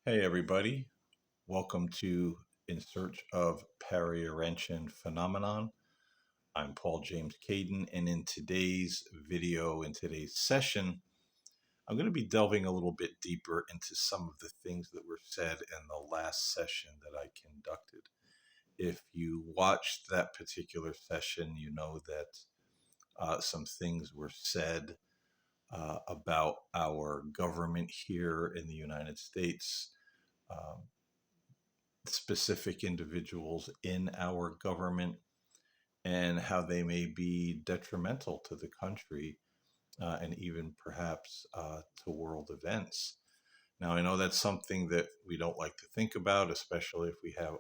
Hey everybody, welcome to In Search of Urantian Phenomenon. I'm Paul James Caden, and in today's video, in today's session, I'm going to be delving a little bit deeper into some of the things that were said in the last session that I conducted. If you watched that particular session, you know that some things were said about our government here in the United States. Um, Specific individuals in our government and how they may be detrimental to the country and even perhaps to world events. Now, I know that's something that we don't like to think about, especially if we have,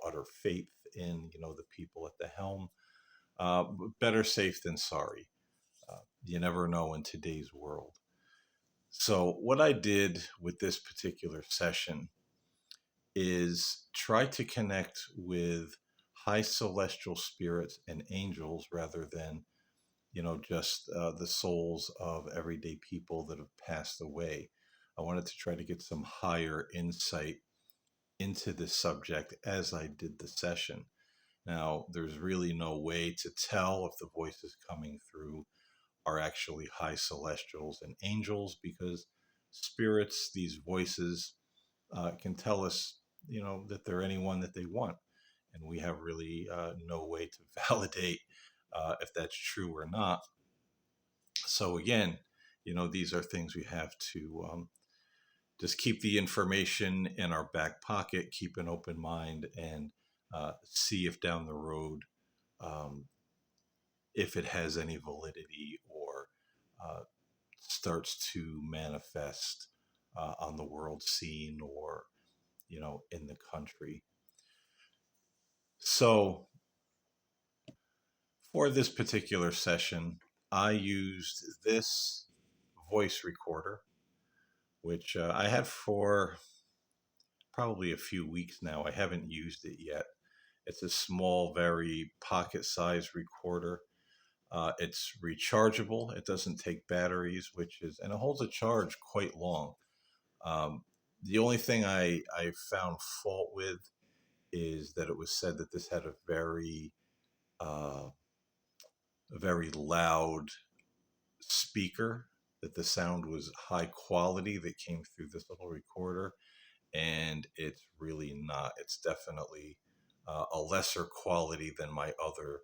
utter faith in, the people at the helm. But better safe than sorry. You never know in today's world. So, what I did with this particular session is try to connect with high celestial spirits and angels rather than just the souls of everyday people that have passed away. I wanted to try to get some higher insight into this subject as I did the session. Now, there's really no way to tell if the voices coming through are actually high celestials and angels because spirits, these voices, can tell us, that they're anyone that they want. And we have really no way to validate if that's true or not. So again, these are things we have to just keep the information in our back pocket, keep an open mind, and see if down the road, um, if it has any validity or uh, starts to manifest on the world scene or in the country. So for this particular session, I used this voice recorder, which I had for probably a few weeks now. I haven't used it yet. It's a small, very pocket-sized recorder. It's rechargeable. It doesn't take batteries, and it holds a charge quite long. Um, the only thing I found fault with is that it was said that this had uh, a very loud speaker, that the sound was high quality that came through this little recorder, and it's really not. It's definitely a lesser quality than my other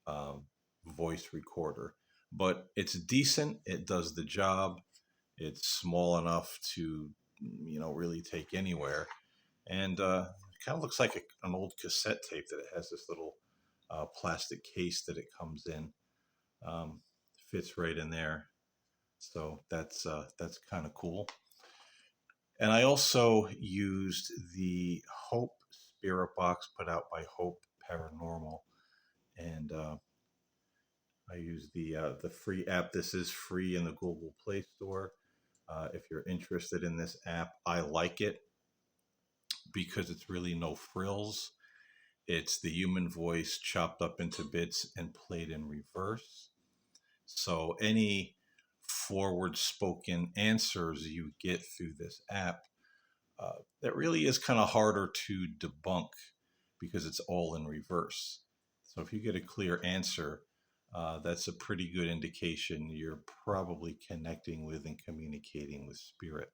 um, voice recorder, but it's decent. It does the job. It's small enough to really take anywhere, and it kind of looks like an old cassette tape that it has this little plastic case that it comes in. um, Fits right in there. So that's kind of cool. And I also used the Hope Spirit Box put out by Hope Paranormal, and I used the free app. This is free in the Google Play Store. If you're interested in this app, I like it because it's really no frills. It's the human voice chopped up into bits and played in reverse. So any forward spoken answers you get through this app, that really is kind of harder to debunk because it's all in reverse. So if you get a clear answer, that's a pretty good indication you're probably connecting with and communicating with spirit.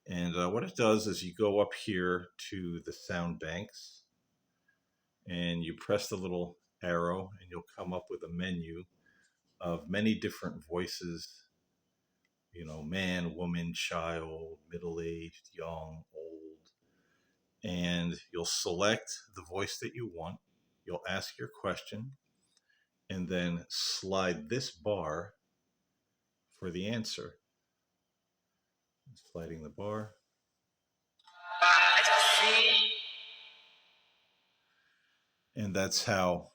And what it does is you go up here to the sound banks and you press the little arrow and you'll come up with a menu of many different voices, man, woman, child, middle-aged, young, old. And you'll select the voice that you want. You'll ask your question and then slide this bar for the answer. Sliding the bar. And that's how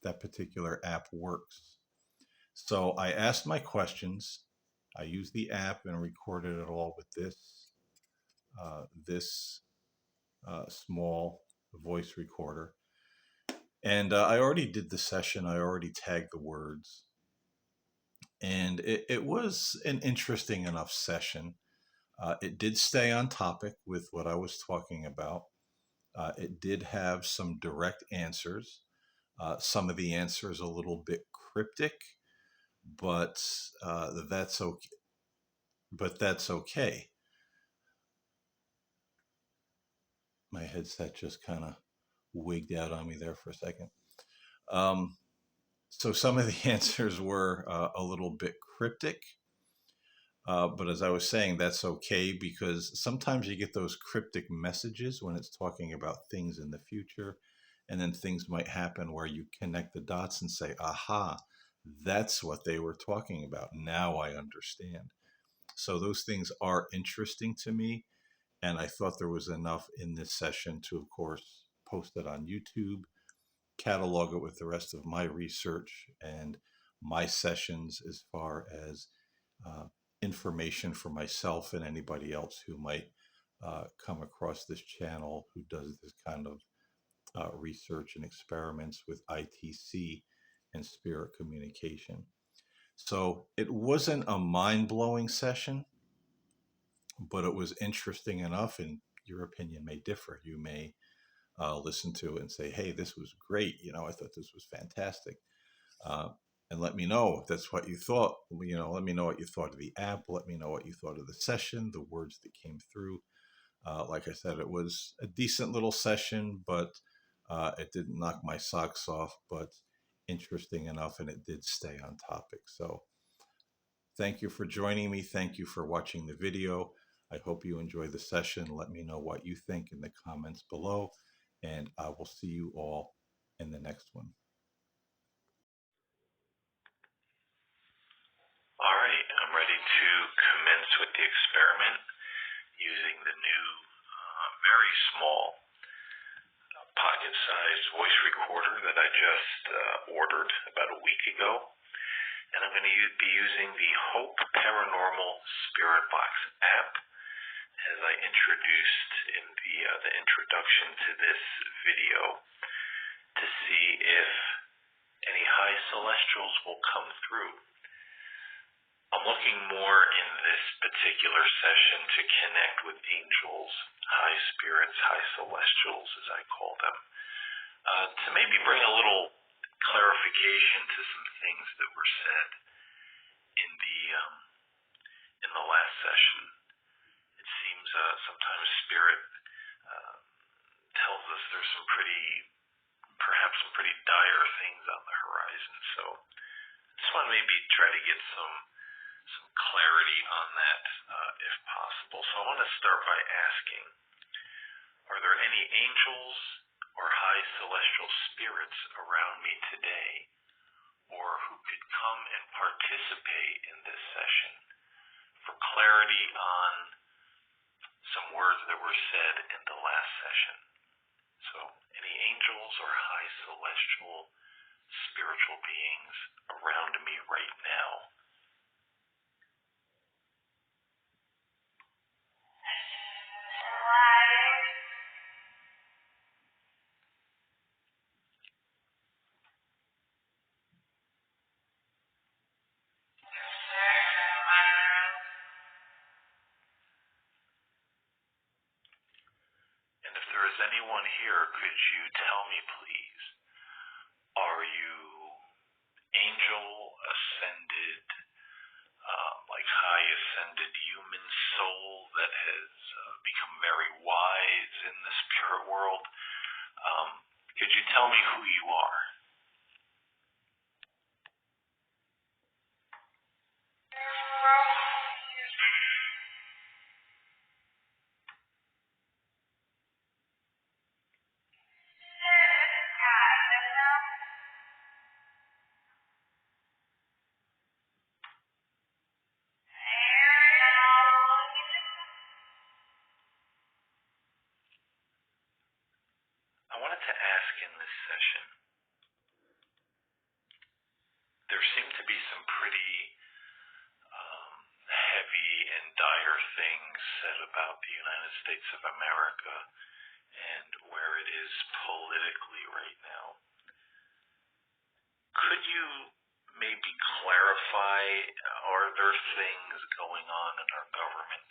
that particular app works. So I asked my questions. I used the app and recorded it all with this small voice recorder. And I already did the session. I already tagged the words. And it was an interesting enough session. It did stay on topic with what I was talking about. It did have some direct answers. Some of the answers a little bit cryptic, but that's okay. But that's okay. My headset just kind of wigged out on me there for a second. Um, so some of the answers were a little bit cryptic. But as I was saying, that's okay because sometimes you get those cryptic messages when it's talking about things in the future, and then things might happen where you connect the dots and say, aha, that's what they were talking about. Now I understand. So those things are interesting to me. And I thought there was enough in this session to, of course, post it on YouTube, catalog it with the rest of my research and my sessions as far as uh, information for myself and anybody else who might come across this channel who does this kind of research and experiments with ITC and spirit communication. So it wasn't a mind blowing session, but it was interesting enough, and your opinion may differ. You may listen to it and say, hey, this was great. I thought this was fantastic. Uh, and let me know if that's what you thought. Let me know what you thought of the app. Let me know what you thought of the session, the words that came through. Like I said, it was a decent little session, but it didn't knock my socks off, but interesting enough, and it did stay on topic. So thank you for joining me. Thank you for watching the video. I hope you enjoy the session. Let me know what you think in the comments below, and I will see you all in the next one. All right, I'm ready to commence with the experiment using the new, very small, pocket-sized voice recorder that I just ordered about a week ago. And I'm going to be using the Hope Paranormal Spirit Box app, as I introduced in the introduction to this video, to see if any high celestials will come through. I'm looking more in this particular session to connect with angels, high spirits, high celestials, as I call them, to maybe bring a little clarification to some things that were said in the last session. It seems sometimes spirit tells us there's perhaps some pretty dire things on the horizon. So I just want to maybe try to get some clarity on that, if possible. So I want to start by asking, are there any angels or high celestial spirits around me today, or who could come and participate in this session for clarity on some words that were said in the last session? So any angels or high celestial spiritual beings around me right now? And if there is anyone here, could you tell me, please, are you angel, ascended, like high ascended human soul that has become very wise in the spirit world? Could you tell me who you are? I wanted to ask in this session, there seem to be some pretty heavy and dire things said about the United States of America and where it is politically right now. Could you maybe clarify, are there things going on in our government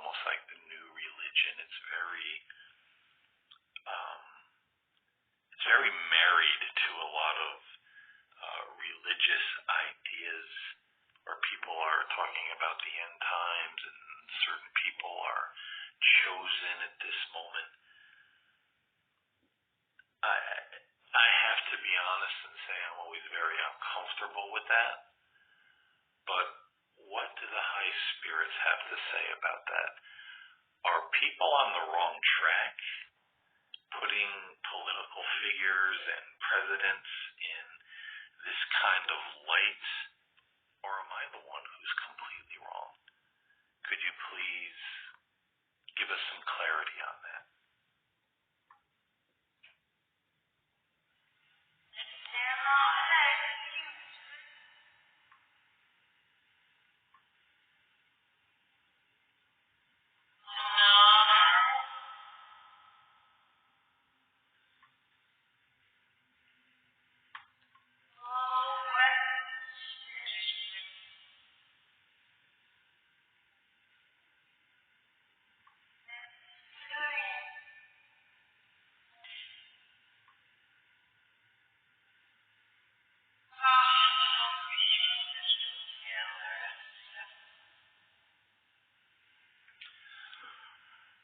almost like the new religion. Um, it's very married to a lot of religious ideas, where people are talking about the end times, and certain people are chosen at this moment. I have to be honest and say I'm always very uncomfortable with that. But what do the high spirits have to say about that? Are people on the wrong track, putting political figures and presidents in this kind of light, or am I the one who's completely wrong? Could you please give us some clarity on that?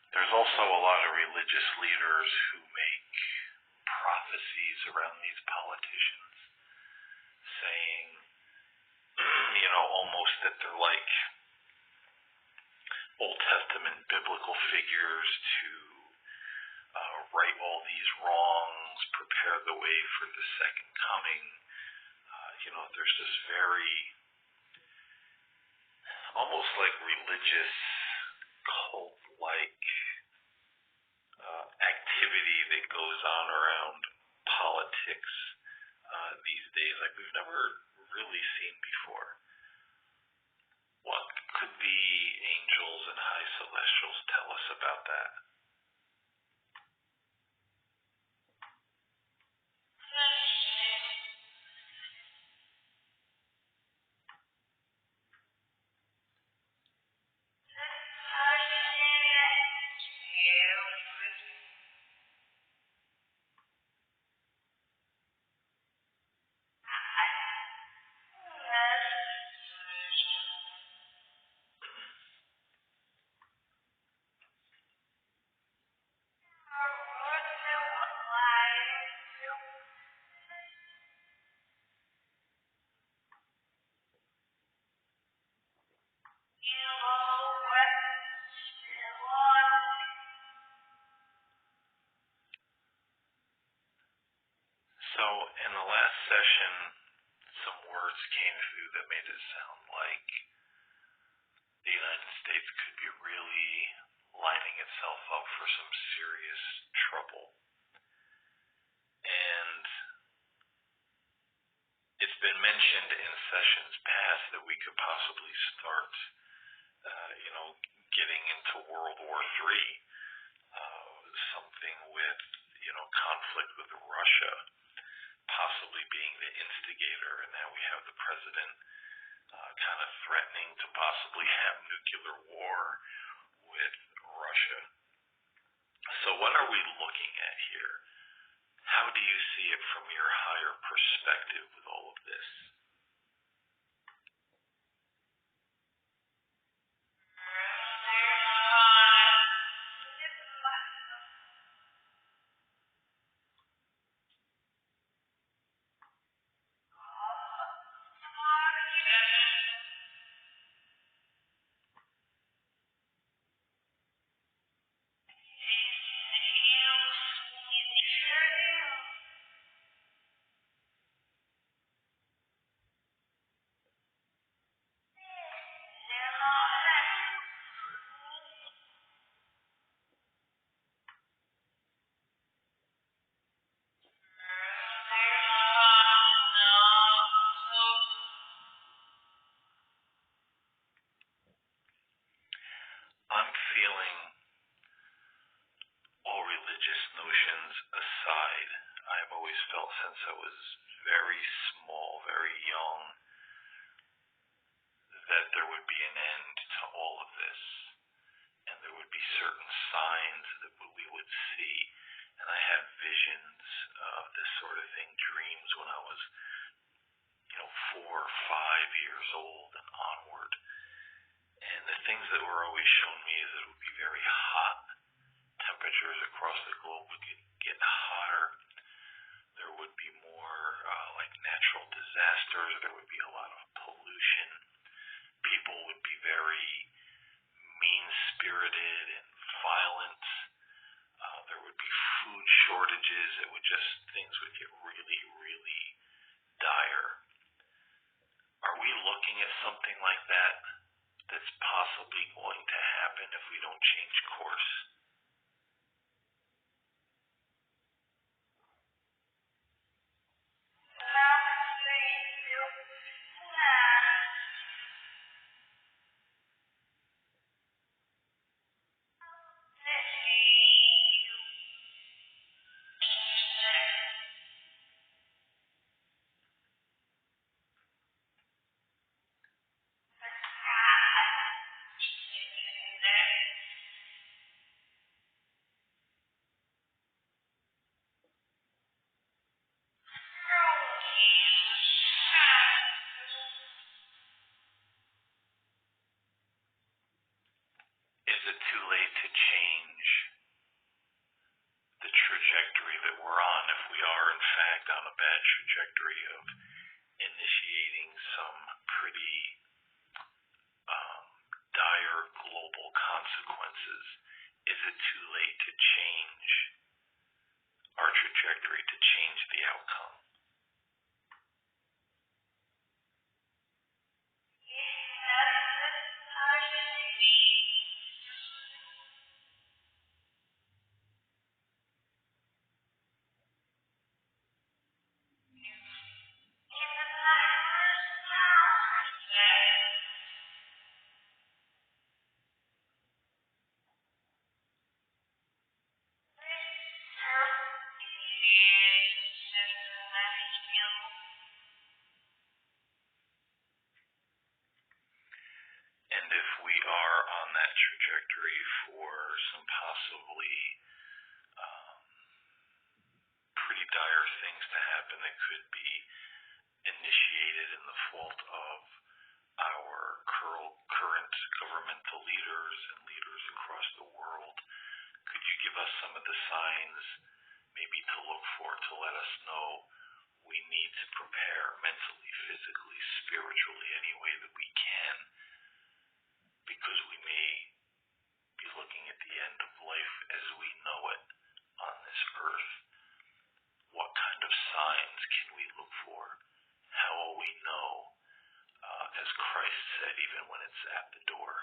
There's also a lot of religious leaders who make prophecies around these politicians, saying, almost that they're like Old Testament biblical figures to right all these wrongs, prepare the way for the second coming. There's this very, almost like religious, cult-like activity that goes on around politics these days, like we've never really seen before. What could the angels and high celestials tell us about that? So, in the last session, some words came through that made it sound like the United States could be really lining itself up for some serious trouble. And it's been mentioned in sessions past that we could possibly start, getting into World War III, something with, conflict with Russia possibly being the instigator, and now we have the president kind of threatening to possibly have nuclear war with Russia. So what are we looking at here? How do you see it from your higher perspective with all of this? I'm feeling, all religious notions aside, I've always felt since I was very small, very young, that there would be an end to all of this. And shown me is that it would be very hot. Temperatures across the globe would get hotter. There would be more like natural disasters. There would be a lot of pollution. People would be very mean-spirited and violent. There would be food shortages. Things would get really, really dire. Are we looking at something like that that's possibly going to happen if we don't change course? Is it too late to change the trajectory that we're on if we are in fact on a bad trajectory of initiating some pretty dire global consequences? Is it too late to change our trajectory, to change the outcome? And if we are on that trajectory for some possibly pretty dire things to happen that could be initiated in the fault of our current governmental leaders and leaders across the world, could you give us some of the signs maybe to look for to let us know we need to prepare mentally, physically, spiritually, any way that we can, because we may be looking at the end of life as we know it on this earth? What kind of signs can we look for? How will we know, as Christ said, even when it's at the door?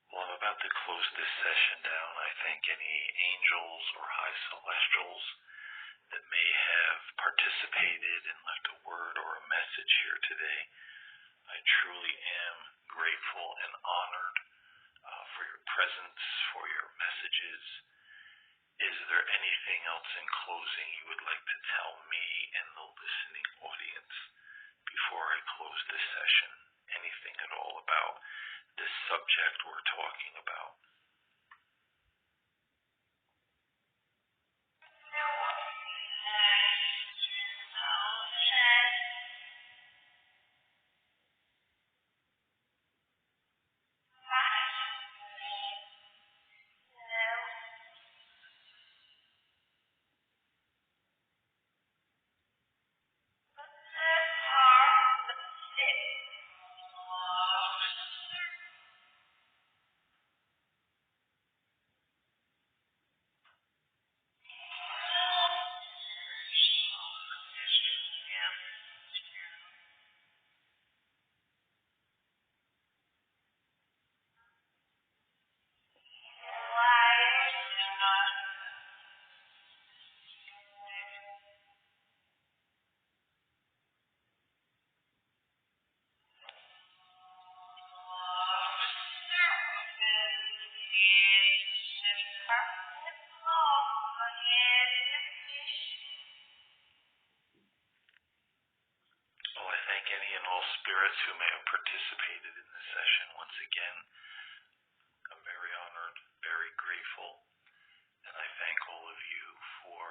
Well, I'm about to close this session down. I thank any angels or high celestials that may have participated and left a word or a message here today. I truly am grateful and honored for your presence, for your messages. Is there anything else in closing you would like to tell me and the listening audience before I close this session? Anything at all about this subject we're talking about? spirits who may have participated in this session. Once again, I'm very honored, very grateful, and I thank all of you for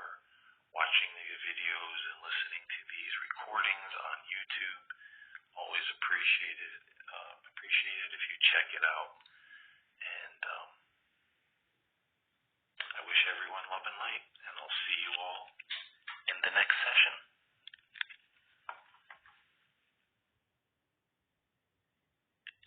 watching these videos and listening to these recordings on YouTube. Always appreciate it if you check it out. And I wish everyone love and light, and I'll see you all in the next session.